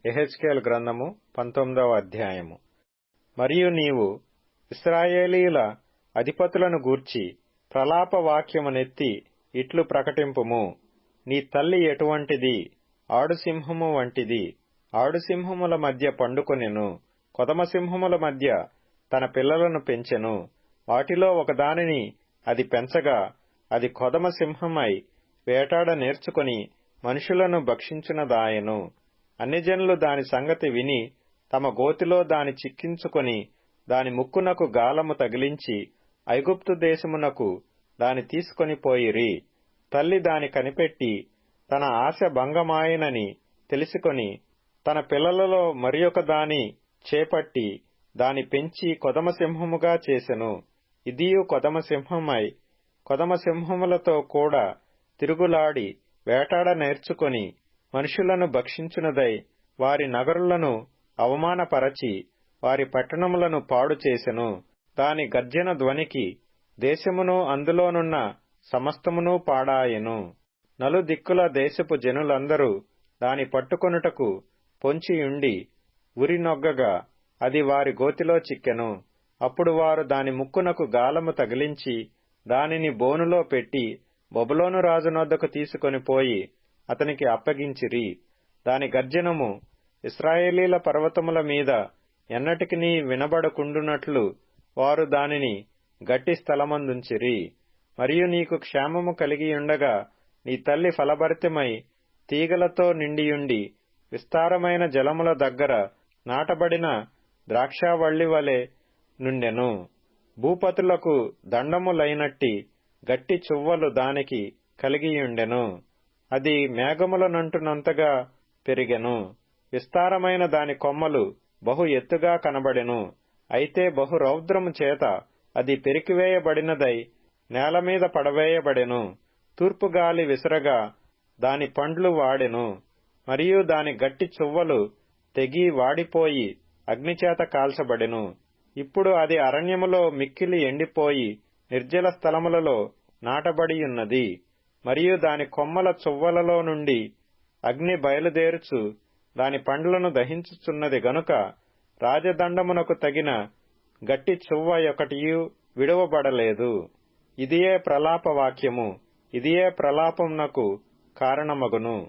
యెహెజ్కేలు గ్రంథము 19వ అధ్యాయము. మరియు నీవు ఇశ్రాయేలీయుల అధిపతులను గూర్చి ప్రలాప వాక్యమునెత్తి ఇట్లు ప్రకటింపుము. నీ తల్లి ఎటువంటిది? ఆడుసింహము వంటిది. ఆడుసింహముల మధ్య పండుకొనెను, కొదమసింహముల మధ్య తన పిల్లలను పెంచెను. వాటిలో ఒకదానిని అది పెంచగా అది కొదమసింహమై వేటాడ నేర్చుకుని మనుషులను భక్షించునదాయెను. అన్యజనులు దాని సంగతి విని తమ గోతిలో దాని చిక్కించుకొని దాని ముక్కునకు గాలము తగిలించి ఐగుప్తు దేశమునకు దాని తీసుకొని పోయిరి. తల్లి దాని కనిపెట్టి తన ఆశ భంగమాయనని తెలుసుకొని తన పిల్లలలో మరియొక దాని చేపట్టి దాని పెంచి కొదమసింహముగా చేసెను. ఇదియు కొదమసింహమై కొదమసింహములతో కూడా తిరుగులాడి వేటాడ నేర్చుకొని మనుషులను భక్షించునదై వారి నగరులను అవమానపరచి వారి పట్టణములను పాడు చేసెను. దాని గర్జన ధ్వనికి దేశమును అందులోనున్న సమస్తమును పాడాయెను. నలుదిక్కుల దేశపు జనులందరూ దాని పట్టుకొనుటకు పొంచియుండి ఉరినొగ్గగా అది వారి గోతిలో చిక్కెను. అప్పుడు వారు దాని ముక్కునకు గాలము తగిలించి దానిని బోనులో పెట్టి బబులోను రాజు నొద్దకు తీసుకొని పోయి అతనికి అప్పగించిరి. దాని గర్జనము ఇశ్రాయేలీల పర్వతముల మీద ఎన్నటికినీ వినబడకుండునట్లు వారు దానిని గట్టి స్థలమందుంచిరి. మరియు నీకు క్షేమము కలిగియుండగా నీ తల్లి ఫలభరితమై తీగలతో నిండియుండి విస్తారమైన జలముల దగ్గర నాటబడిన ద్రాక్షావల్లి వలె నుండెను. భూపతులకు దండములైనట్టి గట్టి చువ్వలు దానికి కలిగియుండెను. అది మేఘములనంటునంతగా పెరిగెను. విస్తారమైన దాని కొమ్మలు బహు ఎత్తుగా కనబడెను. అయితే బహు రౌద్రము చేత అది పెరికివేయబడినదై నేలమీద పడవేయబడెను. తూర్పుగాలి విసరగా దాని పండ్లు వాడెను. మరియు దాని గట్టి చువ్వలు తెగి వాడిపోయి అగ్నిచేత కాల్చబడెను. ఇప్పుడు అది అరణ్యములో మిక్కిలి ఎండిపోయి నిర్జల స్థలములలో నాటబడియున్నది. మరియు దాని కొమ్మల చువ్వలలో నుండి అగ్ని బయలుదేరుచు దాని పండ్లను దహించుచున్నది గనుక రాజదండమునకు తగిన గట్టి చువ్వ ఒకటియు విడువబడలేదు. ఇదియే ప్రలాప వాక్యము, ఇదియే ప్రలాపమునకు కారణమగును.